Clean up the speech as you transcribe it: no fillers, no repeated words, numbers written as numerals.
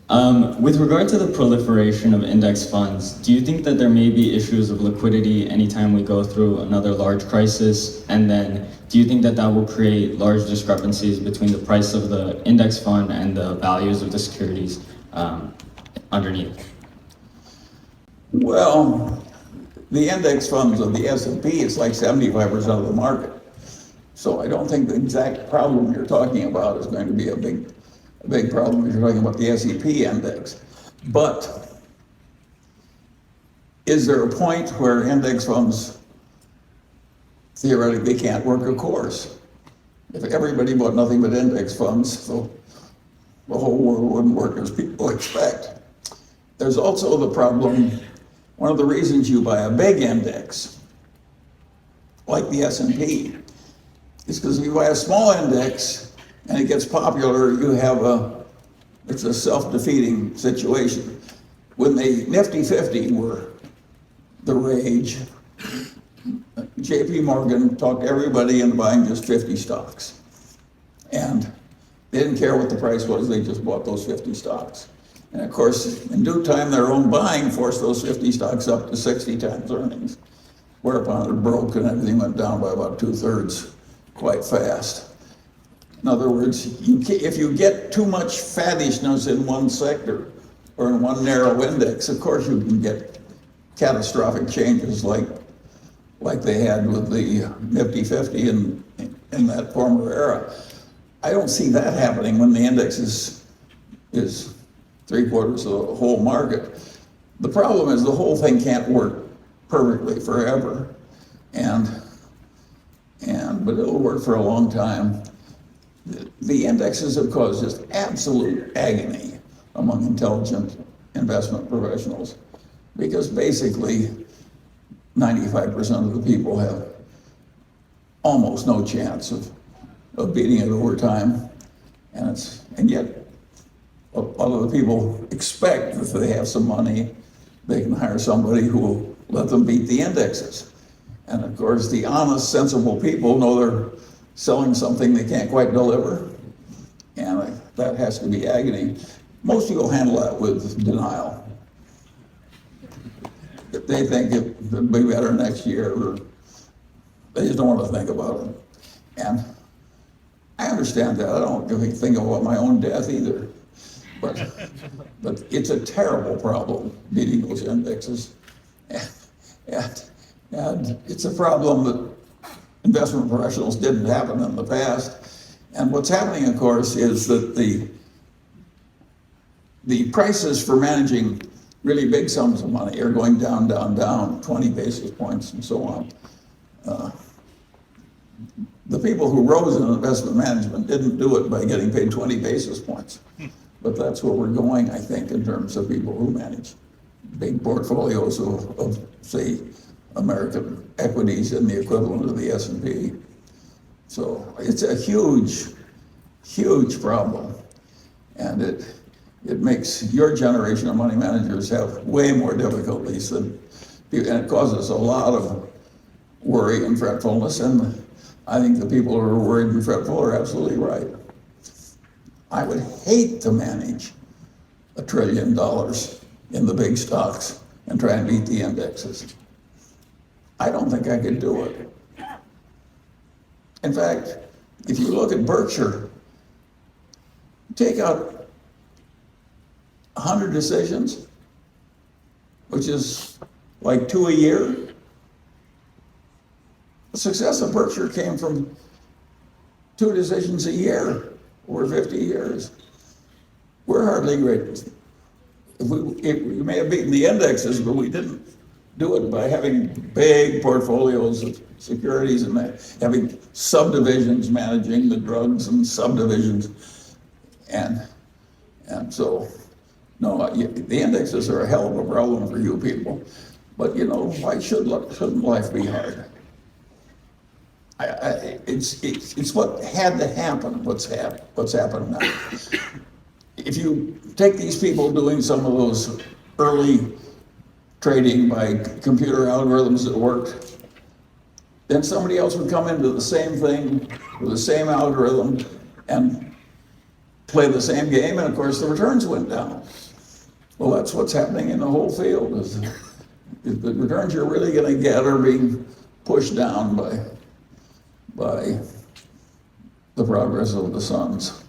With regard to the proliferation of index funds, do you think that there may be issues of liquidity anytime we go through another large crisis? And then do you think that that will create large discrepancies between the price of the index fund and the values of the securities underneath? Well, the index funds of the S&P is like 75% of the market. So I don't think the exact problem you're talking about is going to be a big problem if you're talking about the S&P index. But is there a point where index funds theoretically can't work a course? If everybody bought nothing but index funds, so the whole world wouldn't work as people expect. There's also the problem, one of the reasons you buy a big index, like the S&P, is because if you buy a small index and it gets popular, it's a self-defeating situation. When the Nifty 50 were the rage, JP Morgan talked everybody into buying just 50 stocks. And they didn't care what the price was, they just bought those 50 stocks. And of course, in due time, their own buying forced those 50 stocks up to 60 times earnings, whereupon it broke and everything went down by about 2/3 quite fast. In other words, if you get too much faddishness in one sector or in one narrow index, of course you can get catastrophic changes like they had with the Nifty 50 in that former era. I don't see that happening when the index is 3/4 of the whole market. The problem is the whole thing can't work perfectly forever, but it'll work for a long time. The indexes have caused just absolute agony among intelligent investment professionals because basically 95% of the people have almost no chance of beating it over time. And yet a lot of the people expect that if they have some money, they can hire somebody who will let them beat the indexes. And of course, the honest, sensible people know they're selling something they can't quite deliver, and that has to be agony. Most people handle that with denial. If they think it'll be better next year, or they just don't want to think about it. And I understand that. I don't really think about my own death either. But it's a terrible problem, beating those indexes. And it's a problem that investment professionals didn't happen in the past. And what's happening, of course, is that the prices for managing really big sums of money are going down, 20 basis points and so on. The people who rose in investment management didn't do it by getting paid 20 basis points. But that's where we're going, I think, in terms of people who manage big portfolios of say, American equities and the equivalent of the S&P. So it's a huge, huge problem. And it makes your generation of money managers have way more difficulties and it causes a lot of worry and fretfulness. And I think the people who are worried and fretful are absolutely right. I would hate to manage $1 trillion in the big stocks and try and beat the indexes. I don't think I could do it. In fact, if you look at Berkshire, take out 100 decisions, which is like 2 a year. The success of Berkshire came from 2 decisions a year over 50 years. We're hardly great. We may have beaten the indexes, but we didn't do it by having big portfolios of securities and having subdivisions managing the drugs and subdivisions. And so, no, the indexes are a hell of a problem for you people. But why shouldn't life be hard? It's what had to happen, what's happened now. If you take these people doing some of those early trading by computer algorithms that worked, then somebody else would come into the same thing with the same algorithm and play the same game, and of course the returns went down. Well, that's what's happening in the whole field. Is the returns you're really going to get are being pushed down by the progress of the sons.